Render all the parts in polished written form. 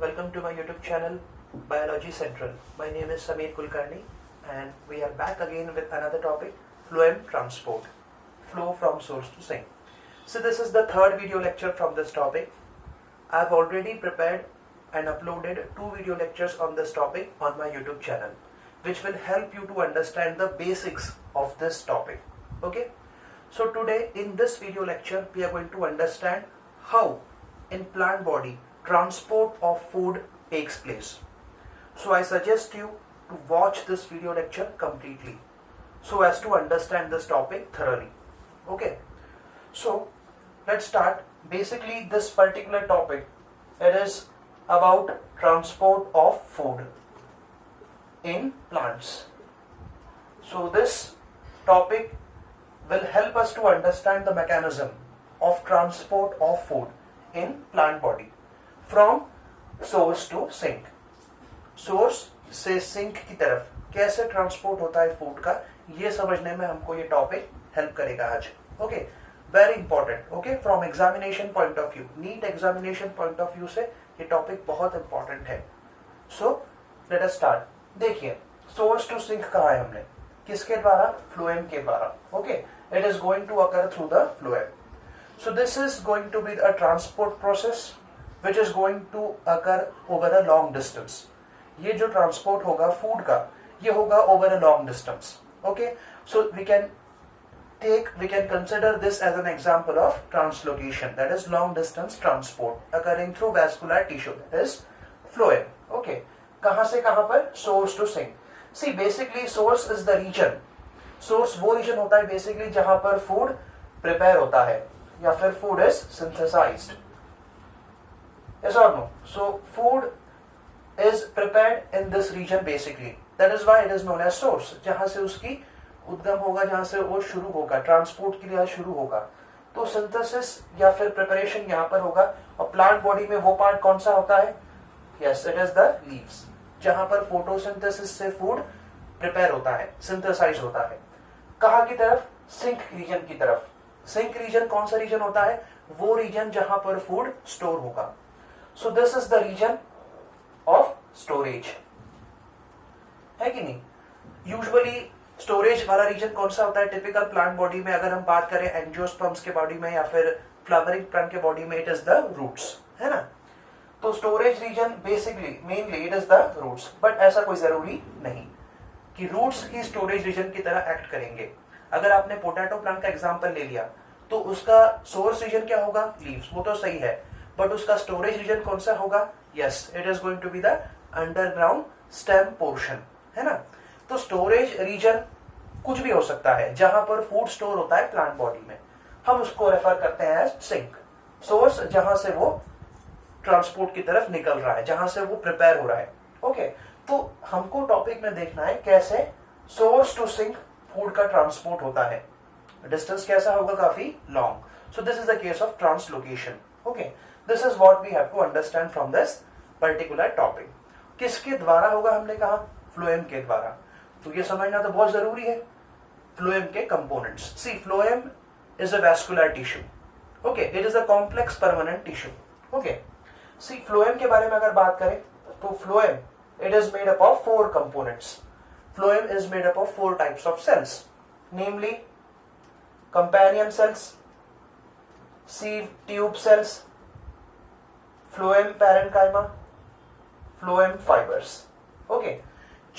welcome to my YouTube channel Biology Central. My name is Sameer Kulkarni and we are back again with another topic, phloem transport, flow from source to sink. So this is the third video lecture from this topic. I have already prepared and uploaded 2 video lectures on this topic on my YouTube channel, which will help you to understand the basics of this topic. Okay? So today in this video lecture we are going to understand how in plant body transport of food takes place. So I suggest you to watch this video lecture completely so as to understand this topic thoroughly. Okay, so let's start. Basically this particular topic, it is about transport of food in plants. So this topic will help us to understand the mechanism of transport of food in plant body from source to sink. Source से sink की तरफ कैसे transport होता है food का, ये समझने में हमको ये टॉपिक हेल्प करेगा आज. Okay, very important. Okay, from examination point of view, NEET examination point of view से ये टॉपिक बहुत इंपॉर्टेंट है. So let us start. देखिए, सोर्स टू सिंक कहा है हमने, किसके द्वारा? फ्लोएम के द्वारा. Okay, it is going to occur through the phloem. So this is going to be a transport process which is going to occur over a long distance. ये जो transport होगा फूड का, ये होगा over a long distance. Okay, so we can consider this as an example of translocation, that is long distance transport occurring through vascular tissue, that is phloem. Okay, कहाँ से कहाँ पर? Source to sink. See, basically source is the region. Source वो region होता है basically जहाँ पर food prepare होता है या फिर food is synthesized. Yes or no? So food is prepared in this region basically. That is why it is known as source. जहाँ से उसकी उद्गम होगा, जहाँ से वो शुरू होगा, ट्रांसपोर्ट के लिए शुरू होगा. तो सिंथेसिस या फिर प्रिपरेशन यहाँ पर होगा. और प्लांट बॉडी में वो पार्ट कौन सा होता है? Yes, it is the leaves. जहाँ पर फोटोसिंथेसिस से फूड प्रिपेयर होता है, सिंथेसाइज होता है. कहाँ की तरफ? सिंक रीजन की तरफ. सिंक रीजन कौन सा रीजन होता है? वो रीजन जहां पर फूड स्टोर होगा. So this is the region of storage, है कि नहीं? यूजुअली स्टोरेज वाला रीजन कौन सा होता है टिपिकल प्लांट बॉडी में? अगर हम बात करें एंजियोस्पर्म्स के बॉडी में या फिर फ्लावरिंग प्लांट के बॉडी में, इट इज द रूट्स, है ना? तो storage region basically mainly it is the roots. But ऐसा कोई जरूरी नहीं कि रूट्स ही स्टोरेज रीजन की तरह एक्ट करेंगे. अगर आपने पोटैटो प्लांट का एग्जांपल ले लिया तो उसका सोर्स रीजन क्या होगा? लीव्स. वो तो सही है, बट उसका स्टोरेज रीजन कौन सा होगा? Yes, it is going to be the underground stem portion, है ना? तो स्टोरेज रीजन कुछ भी हो सकता है जहां पर फूड स्टोर होता है प्लांट बॉडी में, हम उसको रेफर करते हैं एज सिंक. सोर्स जहां से वो ट्रांसपोर्ट की तरफ निकल रहा है, जहां से वो प्रिपेयर हो रहा है. ओके, तो हमको टॉपिक में देखना है कैसे सोर्स टू सिंक फूड का ट्रांसपोर्ट होता है. डिस्टेंस कैसा होगा? काफी long. So this is the case of translocation. Okay, this is what we have to understand from this particular topic. किसके द्वारा होगा? हमने कहा फ्लोएम के द्वारा. तो ये समझना तो बहुत जरूरी है. फ्लोएम के components. See, phloem is a vascular tissue. Okay, it is a complex permanent tissue. Okay, see phloem के बारे में अगर बात करें तो phloem it is made up of 4 components. Phloem is made up of 4 types of cells, namely companion cells, sieve tube cells, phloem parenchyma, phloem fibers. Okay,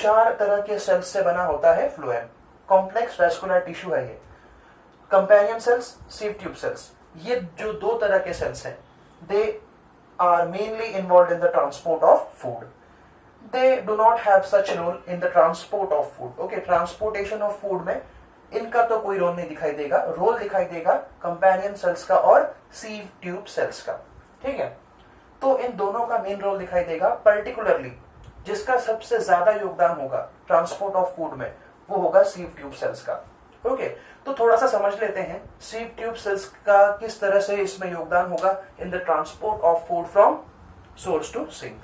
4 तरह के sales से बना होता है फ्लोएम. कॉम्प्लेक्स वैस्कुलर टिश्यू है ये. Companion cells, sieve tube cells, ये जो 2 तरह के सेल्स हैं, they are mainly involved in the transport of food. They do not have such role in the transport of food. Okay, transportation of food में इनका तो कोई रोल नहीं दिखाई देगा. रोल दिखाई देगा कंपेनियन सेल्स का और सीव ट्यूब सेल्स का. ठीक है, तो इन दोनों का मेन रोल दिखाई देगा. पर्टिकुलरली जिसका सबसे ज्यादा योगदान होगा ट्रांसपोर्ट ऑफ फूड में, वो होगा सीव ट्यूब सेल्स का. ओके, तो थोड़ा सा समझ लेते हैं सीव ट्यूब सेल्स का किस तरह से इसमें योगदान होगा in the transport of food from source to sink.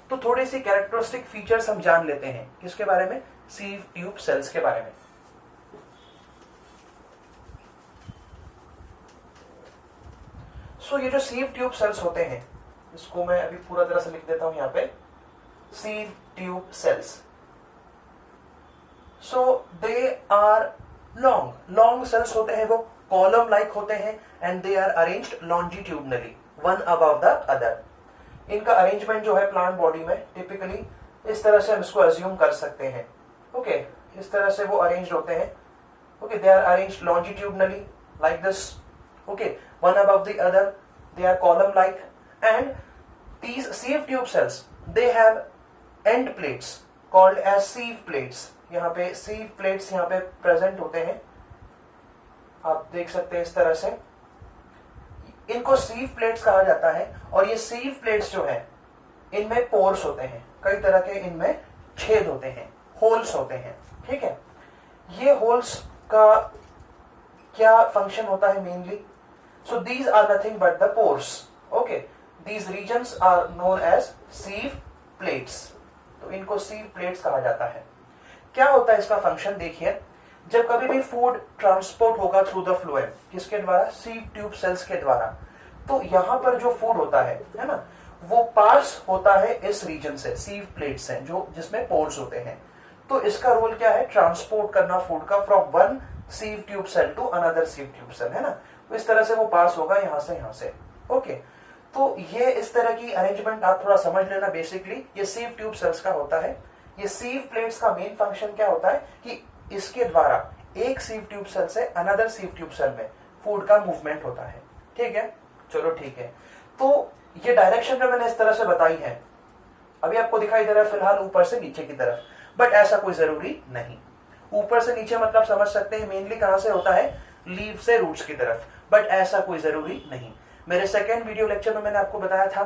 तो थोड़ी सी कैरेक्टरिस्टिक फीचर्स हम जान लेते हैं. किसके बारे में? सीव ट्यूब सेल्स के बारे में. सो ये जो सीव ट्यूब सेल्स होते हैं इसको मैं अभी पूरा तरह से लिख देता हूं यहाँ पे, sieve tube cells. So they are long cells होते हैं, वो कॉलम लाइक होते हैं and they are arranged longitudinally one above the other. इनका अरेंजमेंट जो है प्लांट बॉडी में टिपिकली इस तरह से हम इसको अज्यूम कर सकते हैं। ओके, इस तरह से वो अरेंज होते हैं। Okay, they are arranged longitudinally like this, okay, one above the other, they are column like, and these sieve tube cells, they have end plates called as sieve plates। यहाँ पे sieve plates यहाँ पे present होते हैं, आप देख सकते हैं इस तरह से। इनको sieve plates कहा जाता है और ये sieve plates जो है इनमें pores होते हैं, कई तरह के इनमें छेद होते हैं, holes होते हैं। ठीक है, ये holes का क्या फंक्शन होता है mainly? So these are nothing but the pores. Okay, these regions are known as sieve plates. तो इनको सीव प्लेट्स कहा जाता है। क्या होता है इसका फंक्शन? देखिए, जब कभी भी फूड ट्रांसपोर्ट होगा थ्रू द फ्लोएम, किसके द्वारा? सीव ट्यूब सेल्स के द्वारा, तो यहां पर जो फूड होता है ना, वो पास होता है इस रीजन से, सीव प्लेट से, जो जिसमें पोर्स होते हैं। तो इसका रोल क्या है? ट्रांसपोर्ट करना फूड का from one sieve tube cell to another sieve tube cell, है ना। तो इस तरह से वो पास होगा यहां से यहां से। ओके, तो ये इस तरह की अरेंजमेंट आप थोड़ा समझ लेना। बेसिकली ये सीव ट्यूब सेल्स का होता है। ये सीव प्लेट्स का मेन फंक्शन क्या होता है कि इसके द्वारा एक सीव ट्यूब सेल से अनदर सीव ट्यूब सेल में फूड का मूवमेंट होता है। ठीक है, चलो ठीक है। तो ये डायरेक्शन जो मैंने इस तरह से बताई है, अभी आपको दिखाई दे रहा है फिलहाल ऊपर से नीचे की तरफ, बट ऐसा कोई जरूरी नहीं। ऊपर से नीचे मतलब समझ सकते हैं मेनली कहां से होता है? लीव से रूट्स की तरफ, बट ऐसा कोई जरूरी नहीं। मेरे सेकेंड वीडियो लेक्चर में मैंने आपको बताया था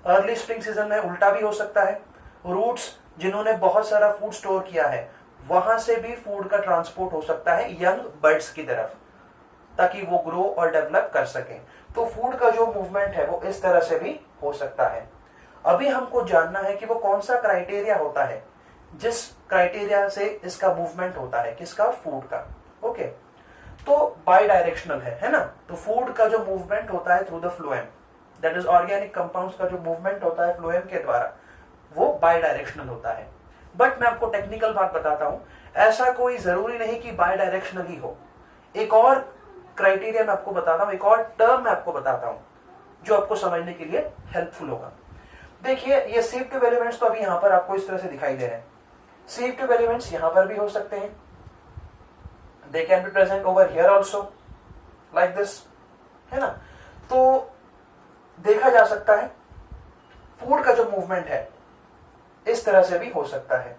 अर्ली स्प्रिंग सीजन में उल्टा भी हो सकता है। रूट्स जिन्होंने बहुत सारा फूड स्टोर किया है, वहां से भी फूड का ट्रांसपोर्ट हो सकता है यंग बर्ड्स की तरफ, ताकि वो ग्रो और डेवलप कर सके। तो फूड का जो मूवमेंट है वो इस तरह से भी हो सकता है। अभी हमको जानना है कि वो कौन सा क्राइटेरिया होता है जिस क्राइटेरिया से इसका मूवमेंट होता है, किसका? फूड का। ओके, तो बाई डायरेक्शनल है ना। तो फूड का जो मूवमेंट होता है through the phloem, that is organic compounds का जो मूवमेंट होता है फ्लोएम के द्वारा, वो बाई डायरेक्शनल होता है। बट मैं आपको टेक्निकल बात बताता हूं, ऐसा कोई जरूरी नहीं कि बाई डायरेक्शनल ही हो। एक और क्राइटेरिया मैं आपको बताता हूं, एक और टर्म मैं आपको बताता हूं जो आपको समझने के लिए हेल्पफुल होगा। देखिए, ये सीव ट्यूब एलिमेंट्स तो अभी यहां पर आपको इस तरह से दिखाई दे रहे हैं। सीव ट्यूब एलिमेंट्स यहां पर भी हो सकते हैं, they can be present over here also like this, है ना। तो देखा जा सकता है फूड का जो मूवमेंट है इस तरह से भी हो सकता है।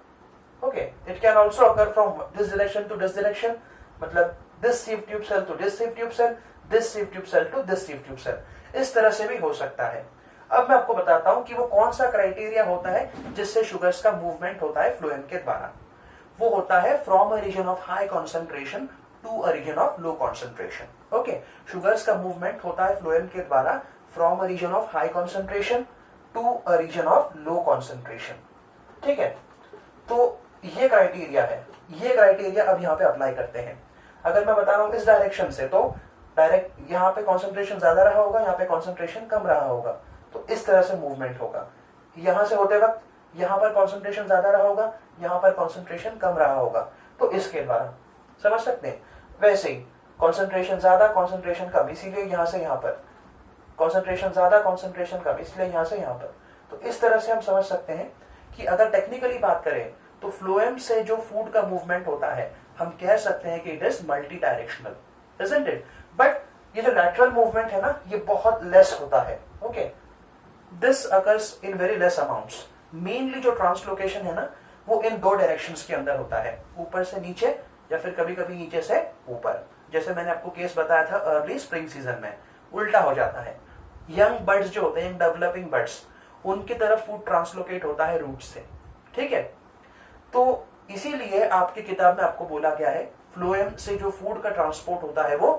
Okay, it can also occur from this direction to this direction, मतलब this sieve tube cell to this sieve tube cell, this sieve tube cell to this sieve tube cell, इस तरह से भी हो सकता है। अब मैं आपको बताता हूं कि वो कौन सा क्राइटेरिया होता है जिससे शुगर्स का मूवमेंट होता है फ्लोएम के द्वारा। वो होता है from a region of high concentration to a region of low concentration. Okay, sugars का मूवमेंट होता है फ्लोएम के द्वारा from a region of high concentration to a region of low concentration. ठीक है, तो ये क्राइटेरिया है। ये क्राइटेरिया अब यहाँ पे अप्लाई करते हैं। अगर मैं बता रहा हूं इस डायरेक्शन से, तो डायरेक्ट यहाँ पे कॉन्सेंट्रेशन ज्यादा रहा होगा, यहाँ पे कॉन्सेंट्रेशन कम रहा होगा, तो इस तरह से मूवमेंट होगा। यहां से होते वक्त यहां पर कॉन्सेंट्रेशन ज्यादा रहा होगा, यहां पर कॉन्सेंट्रेशन कम रहा होगा, तो इसके द्वारा समझ सकते हैं। वैसे ही कॉन्सेंट्रेशन ज्यादा, कॉन्सेंट्रेशन कम, इसीलिए यहां से यहां पर कॉन्सेंट्रेशन ज्यादा, कॉन्सेंट्रेशन कम, इसलिए यहां से यहां पर। तो इस तरह से हम समझ सकते हैं कि अगर टेक्निकली बात करें तो फ्लोएम से जो फूड का मूवमेंट होता है, हम कह सकते हैं कि it is multi directional, isn't it. But ये जो लैटरल मूवमेंट है ना, ये बहुत लेस होता है। Okay, this occurs in very less amounts. Mainly जो ट्रांसलोकेशन है ना, वो इन दो डायरेक्शंस के अंदर होता है, ऊपर से नीचे या फिर कभी कभी नीचे से ऊपर। जैसे मैंने आपको केस बताया था अर्ली स्प्रिंग सीजन में, उल्टा हो जाता है। यंग बर्ड्स जो होते हैं, डेवलपिंग बर्ड्स, उनकी तरफ फूड ट्रांसलोकेट होता है रूट से। ठीक है, तो इसीलिए आपकी किताब में आपको बोला गया है फ्लोएम से जो फूड का ट्रांसपोर्ट होता है वो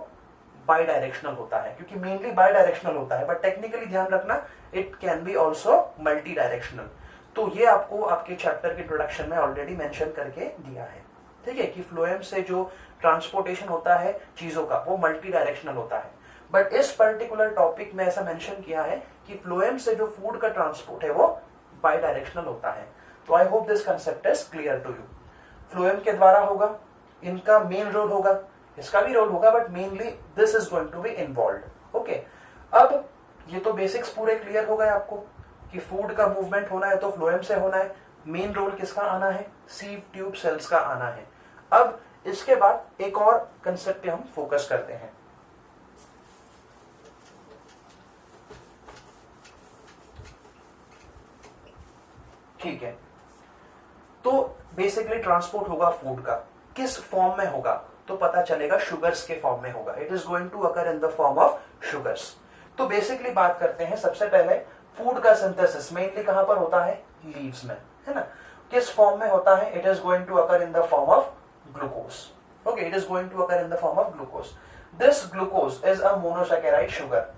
बाई डायरेक्शनल होता है, क्योंकि मेनली बाई डायरेक्शनल होता है, बट टेक्निकली ध्यान रखना it can be also multi directional. तो ये आपको आपके चैप्टर के इंट्रोडक्शन में ऑलरेडी मेंशन करके दिया है। ठीक है, कि फ्लोएम से जो ट्रांसपोर्टेशन होता है चीजों का, वो मल्टी डायरेक्शनल होता है। बट इस पर्टिकुलर टॉपिक में ऐसा मेंशन किया है कि फ्लोएम से जो फूड का ट्रांसपोर्ट है वो बाई डायरेक्शनल होता है। तो I hope this concept is clear to you. Phloem के द्वारा होगा, इनका मेन रोल होगा, इसका भी रोल होगा, but mainly this is going to be involve. Okay, अब ये तो बेसिक्स पूरे क्लियर हो गए आपको कि फूड का मूवमेंट होना है तो फ्लोएम से होना है, मेन रोल किसका आना है, सीव ट्यूब सेल्स का आना है। अब इसके बाद एक और कंसेप्ट पे हम फोकस करते हैं। ठीक है, तो बेसिकली ट्रांसपोर्ट होगा फूड का, किस फॉर्म में होगा तो पता चलेगा शुगर्स के फॉर्म में होगा। It is going to occur in the form of sugars. तो बेसिकली बात करते हैं सबसे पहले फूड का सिंथेसिस मेनली कहां पर होता है, लीव्स में, है ना। किस फॉर्म में होता है, it is going to occur in the form of glucose. Okay, it is going to occur in the form of glucose. This glucose is a monosaccharide sugar.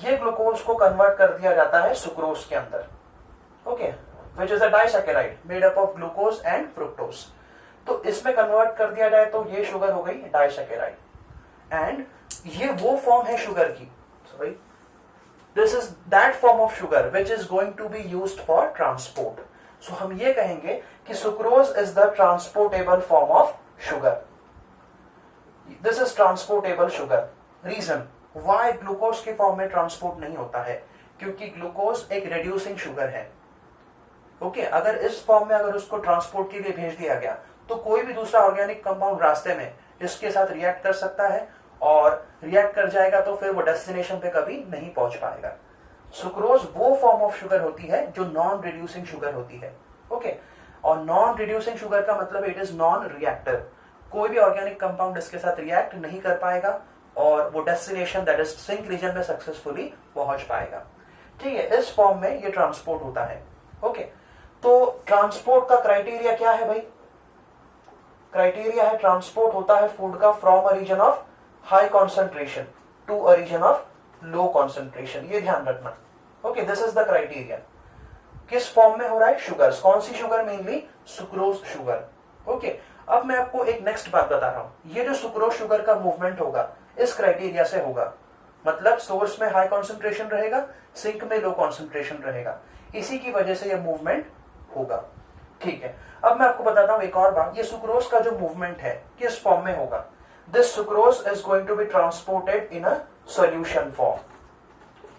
ये ग्लूकोज को कन्वर्ट कर दिया जाता है सुक्रोज के अंदर, okay, which is a disaccharide made up of glucose and fructose। तो इसमें कन्वर्ट कर दिया जाए तो ये शुगर हो गई डाइसैकेराइड, एंड ये वो फॉर्म है शुगर की, sorry, this is that form of sugar which is going to be used for transport. So हम ये कहेंगे कि sucrose is the transportable form of sugar. This is transportable sugar. Reason why glucose के form में transport नहीं होता है, क्योंकि ग्लूकोज एक रिड्यूसिंग शुगर है। ओके, अगर इस फॉर्म में अगर उसको ट्रांसपोर्ट के लिए भेज दिया गया तो कोई भी दूसरा ऑर्गेनिक कंपाउंड रास्ते में इसके साथ रिएक्ट कर सकता है, और रिएक्ट कर जाएगा तो फिर वो डेस्टिनेशन पे कभी नहीं पहुंच पाएगा। सुक्रोज वो फॉर्म ऑफ शुगर होती है जो नॉन रिड्यूसिंग शुगर होती है। ओके, और नॉन रिड्यूसिंग शुगर का मतलब इट इज नॉन रिएक्टिव। कोई भी ऑर्गेनिक कंपाउंड इसके साथ रिएक्ट नहीं कर पाएगा और वो destination that is sink region में सक्सेसफुली पहुंच पाएगा। ठीक है, इस फॉर्म में ये ट्रांसपोर्ट होता है। ओके, तो ट्रांसपोर्ट का क्राइटेरिया क्या है भाई, क्राइटेरिया है ट्रांसपोर्ट होता है फूड का from a region of high concentration to a region of low concentration. ये ध्यान रखना। Okay, this is the criteria. किस फॉर्म में हो रहा है, शुगर्स। कौन सी sugar, mainly sucrose sugar. Okay, अब मैं आपको एक नेक्स्ट बात बता रहा हूं। ये जो सुक्रोज शुगर का मूवमेंट होगा इस क्राइटेरिया से होगा, मतलब सोर्स में हाई कॉन्सेंट्रेशन रहेगा, सिंक में लो कॉन्सेंट्रेशन रहेगा, इसी की वजह से ये मूवमेंट होगा। ठीक है, अब मैं आपको बताता हूं एक और बात। ये सुक्रोज का जो मूवमेंट है किस फॉर्म में होगा, this sucrose is going to be transported in a solution form.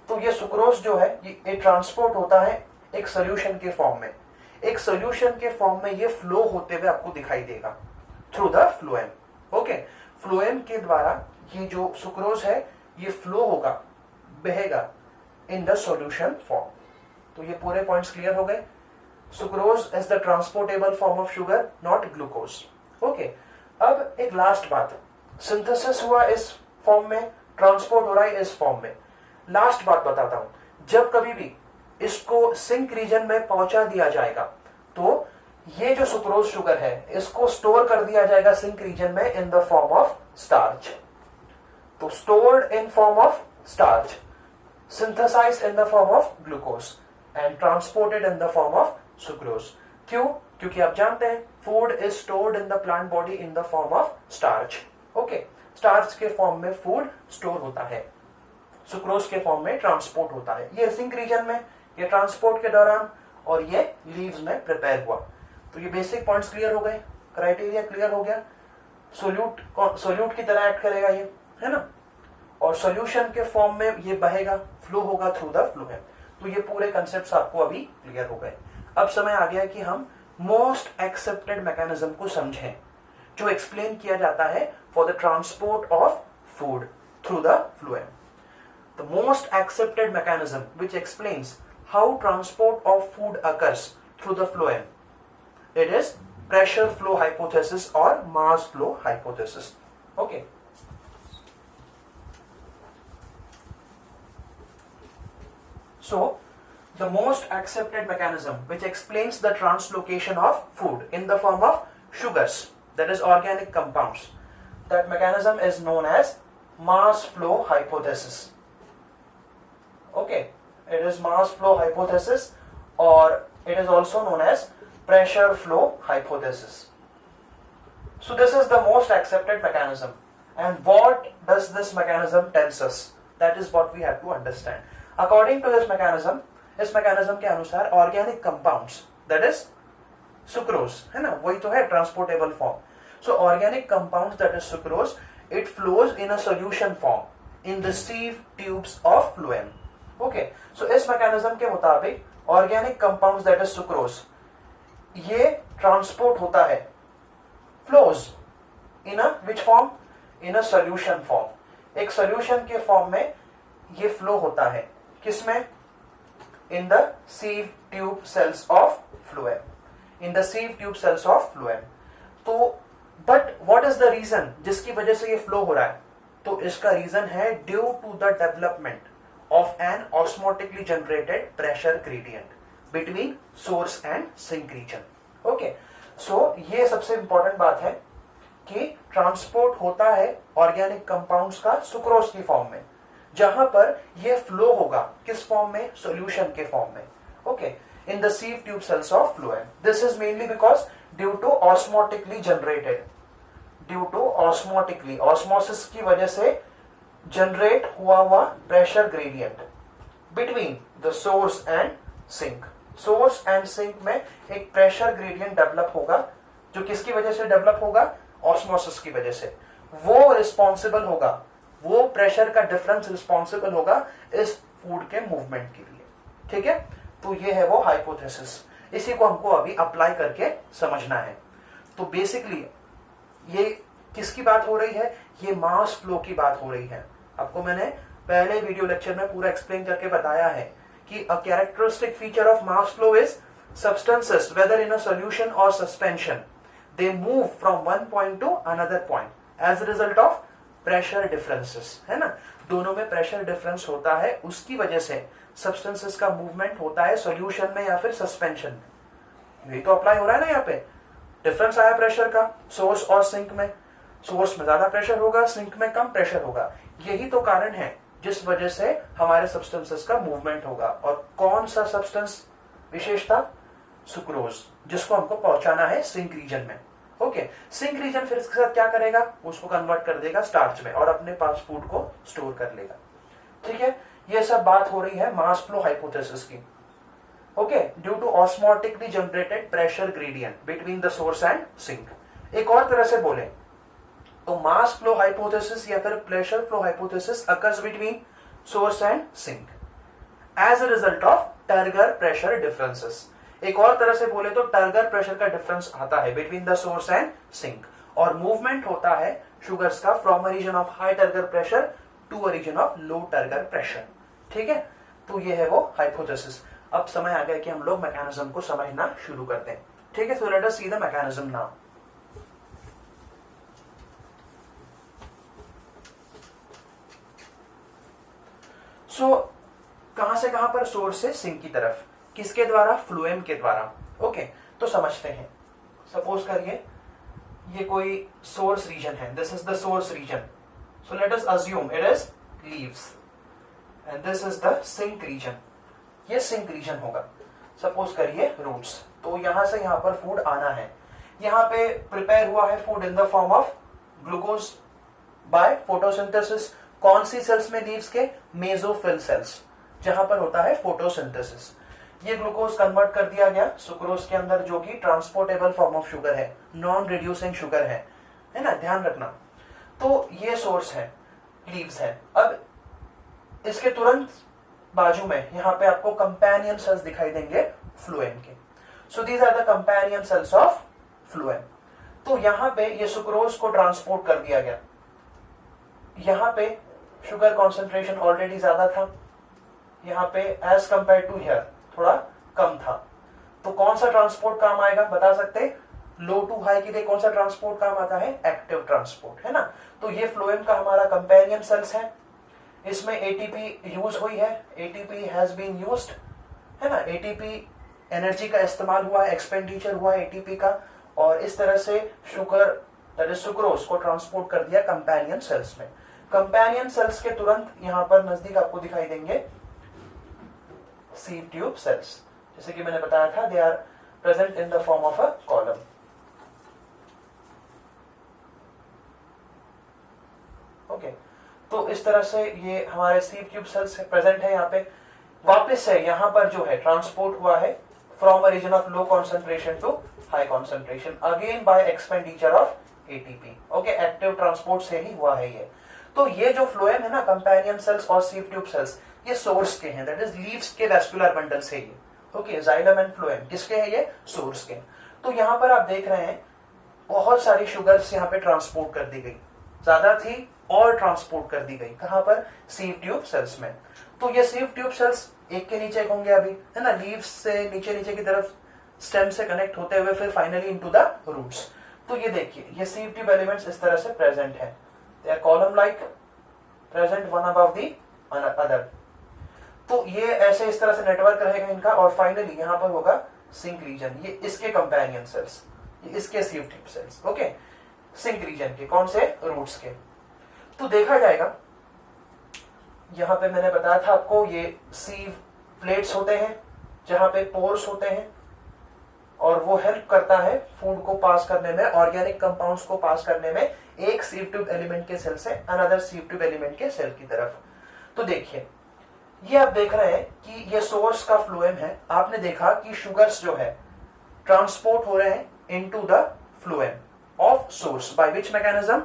तो ये सुक्रोज जो है ये ट्रांसपोर्ट होता है एक सॉल्यूशन के फॉर्म में। एक सॉल्यूशन के फॉर्म में ये फ्लो होते हुए आपको दिखाई देगा through the phloem. Okay, phloem के द्वारा ये जो सुक्रोज है ये फ्लो होगा, बहेगा इन द सॉल्यूशन फॉर्म। तो ये पूरे पॉइंट्स क्लियर हो गए। Sucrose is the transportable form of sugar, not glucose. Okay, अब एक लास्ट बात, सिंथेसिस हुआ इस फॉर्म में, ट्रांसपोर्ट हो रहा है इस फॉर्म में। लास्ट बात बताता हूं, जब कभी भी इसको सिंक रीजन में पहुंचा दिया जाएगा तो ये जो सुक्रोज शुगर है इसको स्टोर कर दिया जाएगा सिंक रीजन में in the form of starch. तो stored in form of starch, synthesized in the form of glucose and transported in the form of sucrose। क्यों? क्योंकि आप जानते हैं food is stored in the plant body in the form of starch. Okay, starch के form में food store होता है, sucrose के फॉर्म में ट्रांसपोर्ट होता है। ये सिंक रीजन में, ये ट्रांसपोर्ट के दौरान, और ये लीव्स में प्रिपेयर हुआ। तो ये बेसिक पॉइंट्स क्लियर हो गए, क्राइटेरिया क्लियर हो गया। सोल्यूट की तरह एक्ट करेगा ये, है ना, और सॉल्यूशन के फॉर्म में ये बहेगा, फ्लो होगा थ्रू द फ्लोएम। तो ये पूरे कंसेप्ट्स आपको अभी क्लियर हो गए। अब समय आ गया कि हम मोस्ट एक्सेप्टेड मैकेनिज्म को समझें जो एक्सप्लेन किया जाता है for the transport of food through the phloem. The most accepted mechanism which explains how transport of food occurs through the phloem, it is pressure flow hypothesis और mass flow hypothesis. Okay, so the most accepted mechanism which explains the translocation of food in the form of sugars, that is organic compounds, that mechanism is known as mass flow hypothesis। Okay, it is mass flow hypothesis or it is also known as pressure flow hypothesis। So this is the most accepted mechanism And what does this mechanism tells us? That is what we have to understand. According to this mechanism, इस mechanism के अनुसार organic compounds, that is sucrose, है ना, वही तो है transportable form. So organic compounds, that is sucrose, it flows in a solution form in the sieve tubes of phloem. Okay, so इस mechanism के मुताबिक organic compounds, that is sucrose, ये transport होता है, flows in a which form? In a solution form. एक solution के form में ये flow होता है, किसमें? In the sieve tube cells of phloem. In the sieve tube cells of phloem. तो but what is the reason जिसकी वजह से ये flow हो रहा है? तो इसका reason है due to the development of an osmotically generated pressure gradient between source and sink region. Okay, so ये सबसे important बात है कि ट्रांसपोर्ट होता है ऑर्गेनिक कंपाउंड्स का सुक्रोज की फॉर्म में, जहां पर ये फ्लो होगा किस फॉर्म में? सॉल्यूशन के फॉर्म में. Okay, in the sieve tube cells of phloem. This is mainly because due to osmotically generated, due to osmotically, osmosis की वजह से जनरेट हुआ pressure gradient between the source and sink. Source and sink में एक pressure gradient develop होगा, जो किसकी वजह से डेवलप होगा? ऑस्मोसिस की वजह से. वो रिस्पॉन्सिबल होगा, वो प्रेशर का डिफरेंस रिस्पॉन्सिबल होगा इस फूड के मूवमेंट के लिए. ठीक है, तो ये है वो हाइपोथेसिस. इसी को हमको अभी अप्लाई करके समझना है. तो बेसिकली ये किसकी बात हो रही है? ये मास फ्लो की बात हो रही है. आपको मैंने पहले वीडियो लेक्चर में पूरा एक्सप्लेन करके बताया है कि a characteristic feature of mass flow is substances whether in a solution or suspension, they move from one point to another point as a result of pressure differences. है ना, दोनों में प्रेशर डिफरेंस होता है, उसकी वजह से सब्सटेंसेस का मूवमेंट होता है सॉल्यूशन में या फिर सस्पेंशन में. यही तो अप्लाई हो रहा है ना. यहाँ पे डिफरेंस आया प्रेशर का सोर्स और सिंक में. सोर्स में ज्यादा प्रेशर होगा, सिंक में कम प्रेशर होगा. यही तो कारण है जिस वजह से हमारे सब्सटेंसेस का मूवमेंट होगा. और कौन सा सब्सटेंस विशेषता? सुक्रोज, जिसको हमको पहुंचाना है सिंक रीजन में. ओके, सिंक रीजन फिर इसके साथ क्या करेगा? उसको कन्वर्ट कर देगा स्टार्च में और अपने पास फूड को स्टोर कर लेगा. ठीक है, ये सब बात हो रही है मास फ्लो हाइपोथेसिस की. Okay, due to osmotically generated pressure gradient between the source and sink. एक और तरह से बोले तो मास फ्लो हाइपोथेसिस या फिर pressure flow hypothesis occurs between source and sink as a result of turgor pressure differences. एक और तरह से बोले तो टर्गर प्रेशर का डिफरेंस आता है between the source and sink, और मूवमेंट होता है शुगर्स का from a region of high turgor pressure to a region of low turgor pressure. ठीक है, तो ये है वो हाइपोथेसिस. अब समय आ गया कि हम लोग मैकेनिज्म को समझना शुरू करते हैं. ठीक है, so let us see the mechanism now. So कहां से कहां पर? सोर्स से सिंक की तरफ. किसके द्वारा? फ्लोएम के द्वारा. ओके, तो समझते हैं. सपोज करिए ये कोई सोर्स रीजन है. This is the source region. So let us assume it is leaves and this is the sink region. ये सिंक रीजन होगा. सपोज करिए रूट्स. तो यहां से यहां पर फूड आना है. यहां पे प्रिपेयर हुआ है food in the form of glucose by photosynthesis. कौन सी सेल्स में? लीव्स के मेसोफिल सेल्स, जहां पर होता है फोटोसिंथेसिस. ये ग्लूकोज कन्वर्ट कर दिया गया सुक्रोज के अंदर, जो कि ट्रांसपोर्टेबल फॉर्म ऑफ शुगर है, नॉन रिड्यूसिंग शुगर है ना, ध्यान रखना. तो ये सोर्स है, लीव्स है. अब इसके तुरंत बाजू में यहां पे आपको कंपेनियन सेल्स दिखाई देंगे फ्लोएम के. So these are the companion cells of phloem. तो यहां पे ये सुक्रोज को ट्रांसपोर्ट कर दिया गया. यहां पे शुगर कॉन्सेंट्रेशन ऑलरेडी ज्यादा था, यहां पे एज कंपेयर टू हियर थोड़ा कम था. तो कौन सा ट्रांसपोर्ट काम आएगा? बता सकते? लो टू हाई के लिए कौन सा ट्रांसपोर्ट काम आता है? एक्टिव ट्रांसपोर्ट, है ना. तो ये फ्लोएम का हमारा कंपेनियन सेल्स है. इसमें एटीपी यूज हुई है, एटीपी हैज बीन यूज्ड, है ना. एटीपी एनर्जी का इस्तेमाल हुआ है, एक्सपेंडिचर हुआ है एटीपी का, और इस तरह से शुगर दैट इज सुक्रोज को ट्रांसपोर्ट कर दिया कंपेनियन सेल्स में. कंपेनियन सेल्स के तुरंत यहां पर नजदीक आपको दिखाई देंगे सीव ट्यूब सेल्स. जैसे कि मैंने बताया था, they are present in the form of a column. तो इस तरह से ये हमारे सीव ट्यूब सेल्स प्रेजेंट है यहाँ पे। वापस से यहाँ पर जो है ट्रांसपोर्ट हुआ है from a region of low concentration to high concentration again by expenditure of ATP. Okay, active transport से ही हुआ है ये। तो ये जो फ्लोएम है ना, कंपेनियन सेल्स और सीव ट्यूब सेल्स, ये सोर्स के हैं, दैट इज लीव्स के वेस्कुलर बंडल से ये। ओके, जाइलम एंड फ्लोएम किसके हैं? ये सोर्स के। तो यहाँ पर आप देख रहे हैं बहुत सारी शुगर्स यहाँ पे ट्रांसपोर्ट कर दी गई, ज्यादा थी और ट्रांसपोर्ट कर दी गई। कहां पर? सीव ट्यूब सेल्स में। तो ये सीव ट्यूब सेल्स एक के नीचे एक होंगे अभी, है ना, लीव्स से नीचे नीचे की तरफ स्टेम से कनेक्ट होते हुए फिर फाइनली इनटू द रूट्स। तो ये देखिए, ये सीव ट्यूब एलिमेंट्स इस तरह से प्रेजेंट है, they are column like, present one above the other. तो ये ऐसे इस तरह से नेटवर्क रहेगा इनका, और फाइनली यहाँ पर होगा सिंक रीजन, ये इसके कंपेनियन सेल्स, ये इसके sieve tube cells. Okay, sink region के, कौन से? रूट्स के। तो देखा जाएगा, यहां पे मैंने बताया था आपको, ये सीव प्लेट्स होते हैं जहां पे पोर्स होते हैं, और वो हेल्प करता है फूड को पास करने में, ऑर्गेनिक कंपाउंड्स को पास करने में, एक सीव ट्यूब एलिमेंट के सेल से अनदर सीव ट्यूब एलिमेंट के सेल की तरफ। तो देखिए, ये आप देख रहे हैं कि ये सोर्स का फ्लोएम है। आपने देखा कि शुगर्स जो है ट्रांसपोर्ट हो रहे हैं into the phloem of source, by which mechanism?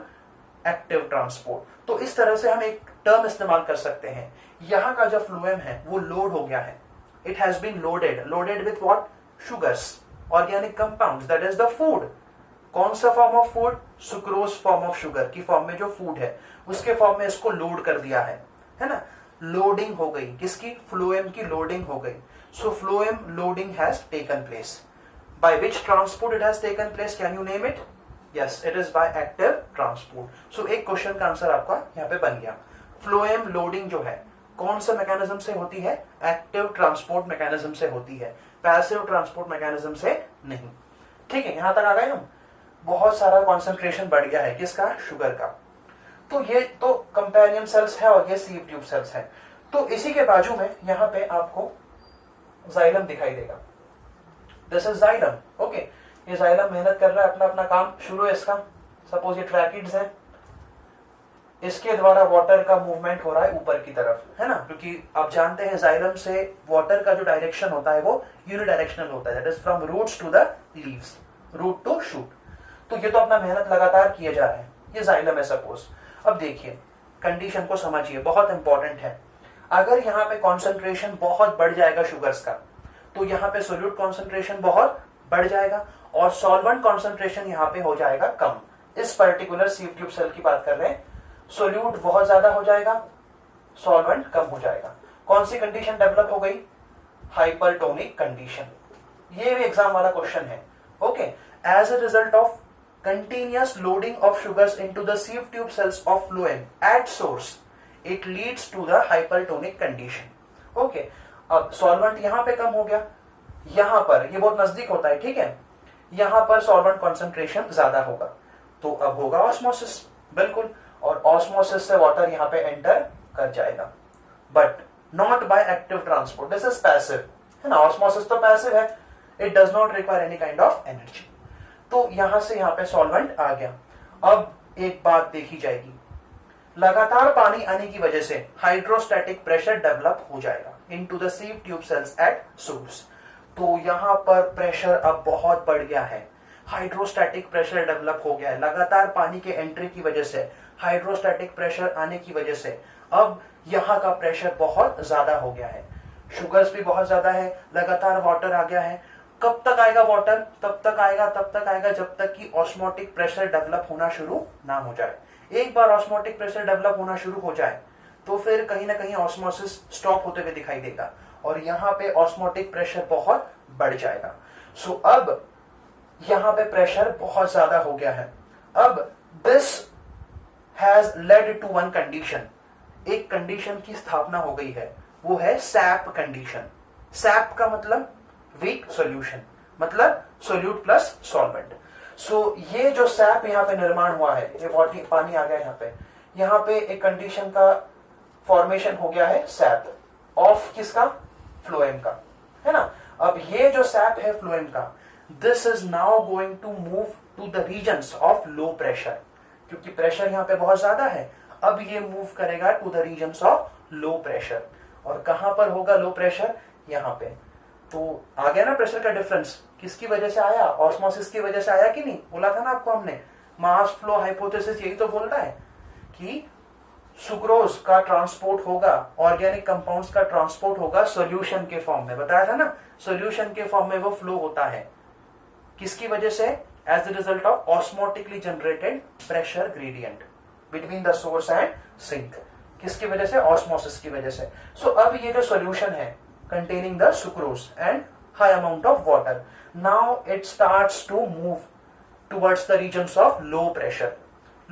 Active transport. तो इस तरह से हम एक टर्म इस्तेमाल कर सकते हैं, यहां का जो फ्लोएम है वो लोड हो गया है, it has been loaded. Loaded with what? Sugars, organic compounds, that is the food. कौन सा form of food? Sucrose form of sugar की फॉर्म में जो फूड है उसके फॉर्म में इसको लोड कर दिया है ना। लोडिंग हो गई, किसकी? फ्लोएम की लोडिंग हो गई। So phloem loading has taken place. By which transport it has taken place? Can you name it? Yes, it is by active transport. So एक क्वेश्चन का आंसर आपका यहाँ पे बन गया। फ्लोएम लोडिंग जो है कौन सा मैकेनिज्म से होती है? एक्टिव ट्रांसपोर्ट मैकेनिज्म से होती है, पैसिव ट्रांसपोर्ट मैकेनिज्म से नहीं। ठीक है, यहां तक आ गए हम। बहुत सारा कॉन्सेंट्रेशन बढ़ गया है, किसका? शुगर का। तो ये तो कंपेनियन सेल्स है और ये सीव ट्यूब सेल्स है। तो इसी के बाजू में यहाँ पे आपको जाइलम दिखाई देगा, दिस इज जाइलम। ओके, ये जाइलम मेहनत कर रहा है, अपना अपना काम शुरू है इसका। सपोज ये ट्रैकिड्स है, इसके द्वारा वाटर का मूवमेंट हो रहा है ऊपर की तरफ, है ना, क्योंकि आप जानते हैं जाइलम से वाटर का जो डायरेक्शन होता है वो यूनिडायरेक्शनल होता है, that is from roots to the leaves, root to shoot. तो ये तो अपना मेहनत लगातार किए जा रहे हैं, ये जाइलम है सपोज। अब देखिए, कंडीशन को समझिए, बहुत इंपॉर्टेंट है। अगर यहाँ पे कॉन्सेंट्रेशन बहुत बढ़ जाएगा शुगर्स का, तो यहाँ पे सोल्यूट कॉन्सेंट्रेशन बहुत बढ़ जाएगा और सॉल्वेंट कॉन्सेंट्रेशन यहाँ पे हो जाएगा कम। इस पर्टिकुलर सीव ट्यूब सेल की बात कर रहे हैं, सोल्यूट बहुत ज्यादा हो जाएगा, सॉल्वेंट कम हो जाएगा। कौन सी कंडीशन डेवलप हो गई? Hypertonic condition. ये भी एग्जाम वाला क्वेश्चन है। Okay, as a result of continuous loading of sugars into the sieve tube cells of phloem at source, it leads to the hypertonic condition. Okay, अब solvent यहां पे कम हो गया, यहां पर ये बहुत नजदीक होता है, ठीक है, यहां पर सॉल्वेंट कॉन्सेंट्रेशन ज्यादा होगा, तो अब होगा ऑस्मोसिस, बिल्कुल, और ऑस्मोसिस से वाटर यहां पे एंटर कर जाएगा, but not bye active transport, this is passive, है ना। ऑस्मोसिस तो पैसिव है, it does not require any kind of energy. तो यहां से यहां पे सॉल्वेंट आ गया। अब एक बात देखी जाएगी, लगातार पानी आने की वजह से हाइड्रोस्टैटिक प्रेशर डेवलप हो जाएगा into the sieve tube sales at source. तो यहां पर प्रेशर अब बहुत बढ़ गया है, हाइड्रोस्टैटिक प्रेशर डेवलप हो गया है, लगातार पानी के एंट्री की वजह से, हाइड्रोस्टैटिक प्रेशर आने की वजह से अब यहां का प्रेशर बहुत ज्यादा हो गया है, शुगर्स भी बहुत ज्यादा है, लगातार वाटर आ गया है। कब तक आएगा वाटर? तब तक आएगा जब तक कि ऑस्मोटिक प्रेशर डेवलप होना शुरू ना हो जाए। एक बार ऑस्मोटिक प्रेशर डेवलप होना शुरू हो जाए तो फिर कहीं ना कहीं ऑस्मोसिस स्टॉप होते हुए दिखाई देगा और यहाँ पे ऑस्मोटिक प्रेशर बहुत बढ़ जाएगा। सो अब यहाँ पे प्रेशर बहुत ज्यादा हो गया है। अब this has led to one condition, एक कंडीशन की स्थापना हो गई है, वो है सैप कंडीशन। सैप का मतलब वीक सॉल्यूशन, मतलब सोल्यूट प्लस सॉल्वेंट। सो ये जो सैप यहाँ पे निर्माण हुआ है, ये वाटर पानी आ गया यहाँ पे एक कंडीशन का फॉर्मेशन हो गया है, सैप ऑफ किसका? फ्लोएम का, है ना। अब ये जो सैप है फ्लोएम का, this is now going to move to the regions of low pressure, क्योंकि प्रेशर यहाँ पे बहुत ज्यादा है। अब ये मूव करेगा to the regions of low pressure. और कहां पर होगा लो प्रेशर? यहाँ पे। तो आ गया ना प्रेशर का डिफरेंस, किसकी वजह से आया? ऑस्मोसिस की वजह से आया कि नहीं? बोला था ना आपको हमने, मास फ्लो हाइपोथेसिस यही तो बोल रहा है कि सुक्रोज का ट्रांसपोर्ट होगा, ऑर्गेनिक कंपाउंड्स का ट्रांसपोर्ट होगा सॉल्यूशन के फॉर्म में। बताया था ना, सॉल्यूशन के फॉर्म में वो फ्लो होता है किसकी वजह से? As the result of osmotically generated pressure gradient between the source and sink. किसकी वजह से? ऑस्मोसिस की वजह से। सो अब ये जो सॉल्यूशन है containing the sucrose and high amount of water, now it starts to move towards the regions of low pressure,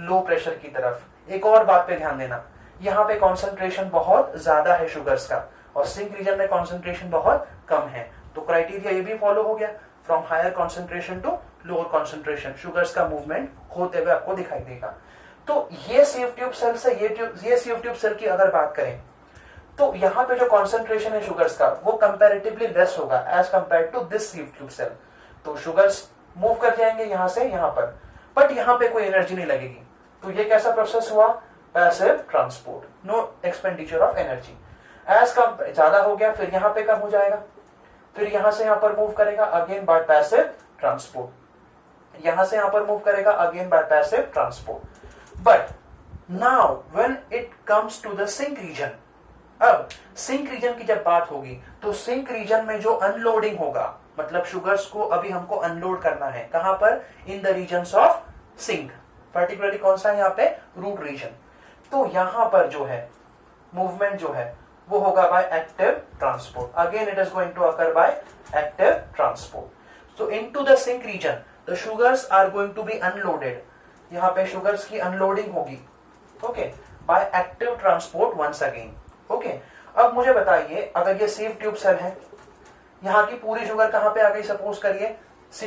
low pressure की तरफ। एक और बात पे ध्यान देना, यहाँ पे कॉन्सेंट्रेशन बहुत ज्यादा है शुगर्स का और सिंक रीजन में कॉन्सेंट्रेशन बहुत कम है। तो क्राइटेरिया ये भी फॉलो हो गया, from higher concentration to lower concentration sugars का मूवमेंट होते हुए आपको दिखाई देगा। तो ये सीव ट्यूब सेल से ये सीव ट्यूब सेल की अगर बात करें तो यहाँ पे जो कॉन्सेंट्रेशन है शुगर्स का वो कंपैरेटिवली लेस होगा as compare to this sieve tube cell. तो शुगर्स मूव कर जाएंगे यहाँ से यहाँ पर, बट यहाँ पे कोई एनर्जी नहीं लगेगी। तो ये कैसा प्रोसेस हुआ? Passive transport, no expenditure of energy. As कम ज्यादा हो गया, फिर यहाँ पे कम हो जाएगा, फिर यहाँ से यहाँ पर मूव करेगा अगेन बाय पैसिव ट्रांसपोर्ट, यहाँ से यहाँ पर मूव करेगा again by passive transport. But now when it comes to the sink region, अब सिंक रीजन की जब बात होगी तो सिंक रीजन में जो अनलोडिंग होगा, मतलब शुगर्स को अभी हमको अनलोड करना है कहां पर? In the regions of sink, particularly कौन सा है यहाँ पे? Root region. तो यहां पर जो है मूवमेंट जो है वो होगा by active transport. Again it is going to occur by active transport. So into the sink region the sugars are going to be unloaded. यहाँ पे शुगर्स की अनलोडिंग होगी, okay, by active transport once again. Okay, अब मुझे बताइए, अगर ये सीव tube cell है, यहाँ की पूरी शुगर कहां पे आ गई? सपोज करिए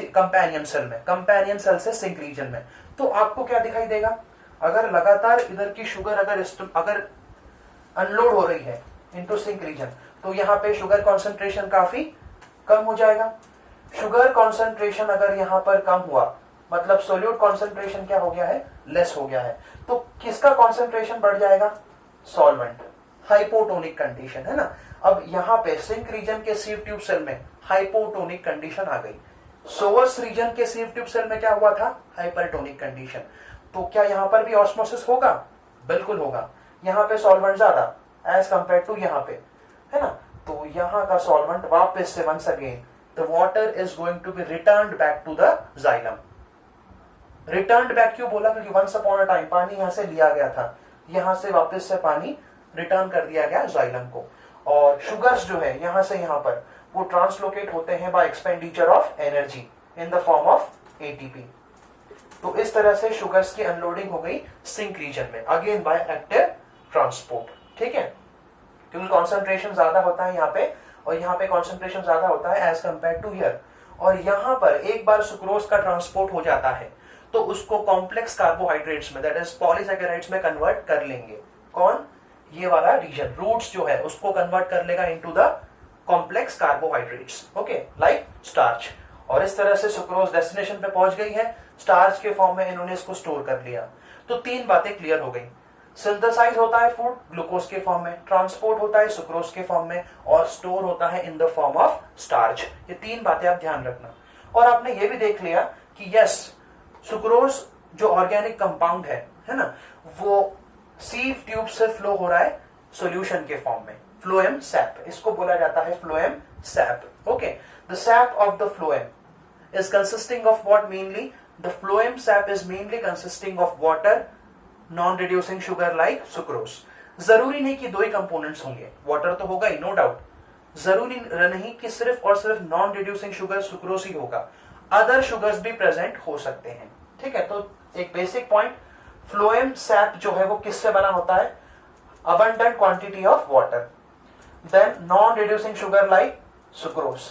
कंपेनियन सेल में, कंपेनियन सेल से सिंक रीजन में, तो आपको क्या दिखाई देगा? अगर लगातार इधर की शुगर अगर अनलोड हो रही है इनटू सिंक रीजन, तो यहाँ पे शुगर कॉन्सेंट्रेशन काफी कम हो जाएगा। शुगर कॉन्सेंट्रेशन अगर यहाँ पर कम हुआ मतलब सोल्यूट कॉन्सेंट्रेशन क्या हो गया है? लेस हो गया है। तो किसका कॉन्सेंट्रेशन बढ़ जाएगा? सॉल्वेंट, हाइपोटोनिक कंडीशन है ना। अब यहाँ पे सिंक रीजन के सीव ट्यूब सेल में हाइपोटोनिक कंडीशन आ गई, सोवर्स रीजन के सीव ट्यूब सेल में क्या हुआ था? Hypertonic condition. तो क्या यहाँ पर भी ऑस्मोसिस होगा? बिल्कुल होगा। यहाँ पे सॉल्वेंट ज्यादा एज कंपेयर टू यहाँ पे, है ना। तो यहाँ का सॉल्वेंट वापस से once again the water is going to be returned back to the xylem. Returned back क्यों बोला? क्योंकि वंस अपॉन अ टाइम पानी यहाँ से लिया गया था, यहाँ से वापस से पानी रिटर्न कर दिया गया जाइलम को। और शुगर्स जो है यहाँ से यहाँ पर वो ट्रांसलोकेट होते हैं bye expenditure of energy in the form of ATP. तो इस तरह से शुगर्स की अनलोडिंग हो गई सिंक रीजन में, अगेन बाय एक्टिव ट्रांसपोर्ट। ठीक है, क्योंकि कॉन्सेंट्रेशन ज्यादा होता है यहाँ पे और यहाँ पे कॉन्सेंट्रेशन ज्यादा होता है एज कंपेयर टू हियर। और यहाँ पर एक बार सुक्रोज का ट्रांसपोर्ट हो जाता है तो उसको कॉम्प्लेक्स कार्बोहाइड्रेट्स में, दैट इज पॉलीसैकेराइड्स में कन्वर्ट कर लेंगे। कौन? ये वाला रीजन, रूट्स जो है उसको कन्वर्ट कर लेगा into the complex carbohydrates, okay, like starch. और इस तरह से सुक्रोज डेस्टिनेशन पे पहुंच गई है, स्टार्च के फॉर्म में इन्होंने इसको स्टोर कर लिया। तो तीन बातें क्लियर हो गई, सिंथेसाइज होता है फूड ग्लूकोज के फॉर्म में, ट्रांसपोर्ट होता है सुक्रोज के फॉर्म में, और स्टोर होता है इन द फॉर्म ऑफ स्टार्च। ये तीन बातें आप ध्यान रखना। और आपने ये भी देख लिया कि यस, सुक्रोज जो ऑर्गेनिक कंपाउंड है ना, वो सीव ट्यूब से फ्लो हो रहा है सॉल्यूशन के फॉर्म में, फ्लोएम सैप, इसको बोला जाता है phloem SAP. Okay, the SAP of the phloem is consisting of what? Mainly the phloem sap is mainly consisting of water, non reducing sugar like sucrose. जरूरी नहीं कि दो ही कंपोनेंट्स होंगे, वाटर तो होगा ही, नो डाउट। जरूरी नहीं कि सिर्फ और सिर्फ नॉन रिड्यूसिंग शुगर सुक्रोज ही होगा, अदर शुगर्स भी प्रेजेंट हो सकते हैं। ठीक है, तो एक बेसिक पॉइंट, फ्लोएम सैप जो है वो किससे बना होता है? Abundant quantity of water, then non reducing sugar like sucrose,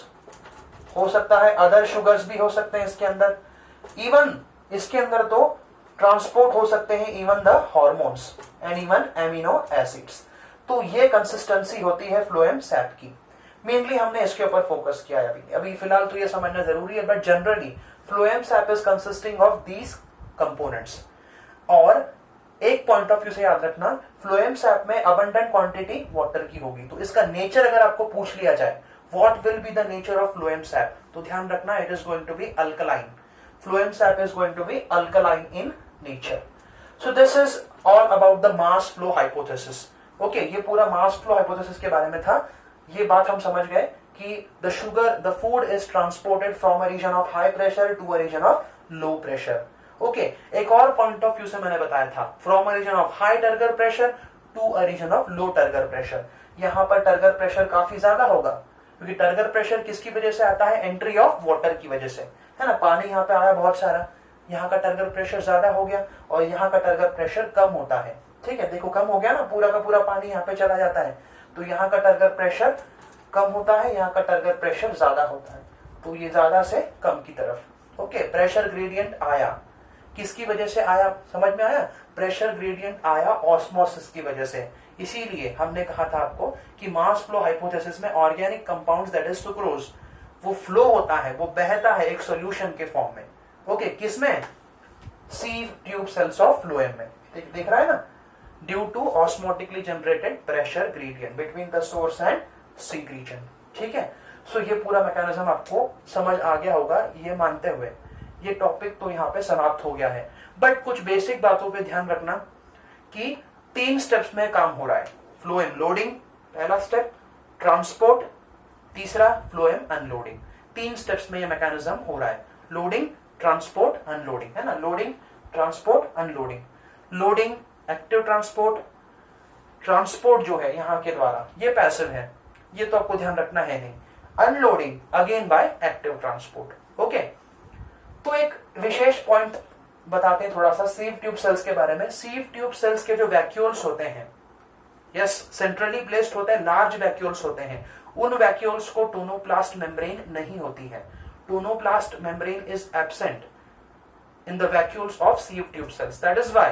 हो सकता है अदर शुगर्स भी हो सकते हैं इसके अंदर, इवन इसके अंदर तो ट्रांसपोर्ट हो सकते हैं even the hormones and even amino acids. तो ये कंसिस्टेंसी होती है फ्लोएम सैप की। मेनली हमने इसके ऊपर फोकस किया है अभी फिलहाल, तो ये समझना जरूरी है, but generally phloem sap is consisting of these components. और एक पॉइंट ऑफ व्यू से याद रखना, फ्लोएम सैप में अबंडेंट क्वांटिटी वाटर की होगी। तो इसका नेचर अगर आपको पूछ लिया जाए, what will be the nature of phloem sap, तो ध्यान रखना it is going to be alkaline. Phloem sap is going to be alkaline in nature. So this is all about the mass flow hypothesis. Okay, ये पूरा मास flow hypothesis के बारे में था। ये बात हम समझ गए कि the food is transported from a region of high pressure to a region of low pressure. Okay, एक और पॉइंट ऑफ व्यू से मैंने बताया था, from a region of high turgor pressure to a region of low turgor pressure. यहां पर turgor pressure काफी ज्यादा होगा, क्योंकि टर्गर प्रेशर किसकी वजह से आता है, एंट्री ऑफ वाटर की वजह से, है ना। पानी यहाँ पे आया बहुत सारा, यहाँ का टर्गर प्रेशर ज्यादा हो गया और यहाँ का टर्गर प्रेशर कम होता है। ठीक है, देखो कम हो गया ना, पूरा का पूरा पानी यहाँ पे चला जाता है, तो यहाँ का टर्गर प्रेशर कम होता है, यहाँ का टर्गर प्रेशर ज्यादा होता है, तो ये ज्यादा से कम की तरफ। ओके, प्रेशर ग्रेडियंट आया, किसकी वजह से आया, समझ में आया, प्रेशर ग्रेडियंट आया ऑस्मोसिस की वजह से। इसीलिए हमने कहा था आपको कि मास फ्लो हाइपोथेसिस में organic compounds that is sucrose, वो फ्लो होता है, वो बहता है एक सॉल्यूशन के फॉर्म में। ओके, किसमें, sieve tube cells of phloem में। देख रहा है ना, due to osmotically generated pressure gradient between the source and sink region. ठीक है, सो ये पूरा मैकेनिज्म आपको समझ आ गया होगा। ये मानते हुए ये टॉपिक तो यहाँ पे समाप्त हो गया है, बट कुछ बेसिक बातों पे ध्यान रखना कि 3 स्टेप्स में काम हो रहा है। फ्लोएम लोडिंग पहला स्टेप, ट्रांसपोर्ट तीसरा, फ्लोएम अनलोडिंग। 3 स्टेप्स में ये मैकेनिज्म हो रहा है, लोडिंग ट्रांसपोर्ट अनलोडिंग, है ना, loading transport unloading. Loading active transport, transport जो है यहाँ के द्वारा ये पैसिव है, ये तो आपको ध्यान रखना है नहीं। Unloading again bye active transport. Okay, तो एक विशेष पॉइंट बताते हैं थोड़ा सा सीव ट्यूब सेल्स के बारे में। सीव ट्यूब सेल्स के जो वैक्यूल्स होते हैं, यस, सेंट्रली प्लेस्ड होते हैं, लार्ज वैक्यूल्स होते हैं, उन वैक्यूल्स को टोनोप्लास्ट मेम्ब्रेन नहीं होती है। Tonoplast membrane is absent in the vacuoles of sieve tube cells. That is why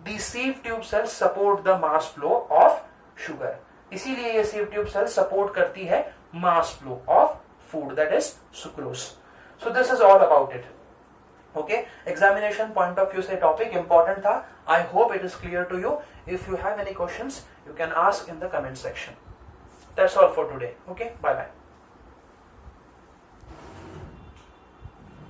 these sieve tube cells support the mass flow of sugar. इसीलिए ये sieve tube cells support करती है mass flow of food, that is sucrose. So this is all about it. Okay, examination point of view से topic important था. I hope it is clear to you. If you have any questions, you can ask in the comment section. That's all for today. Okay, bye bye.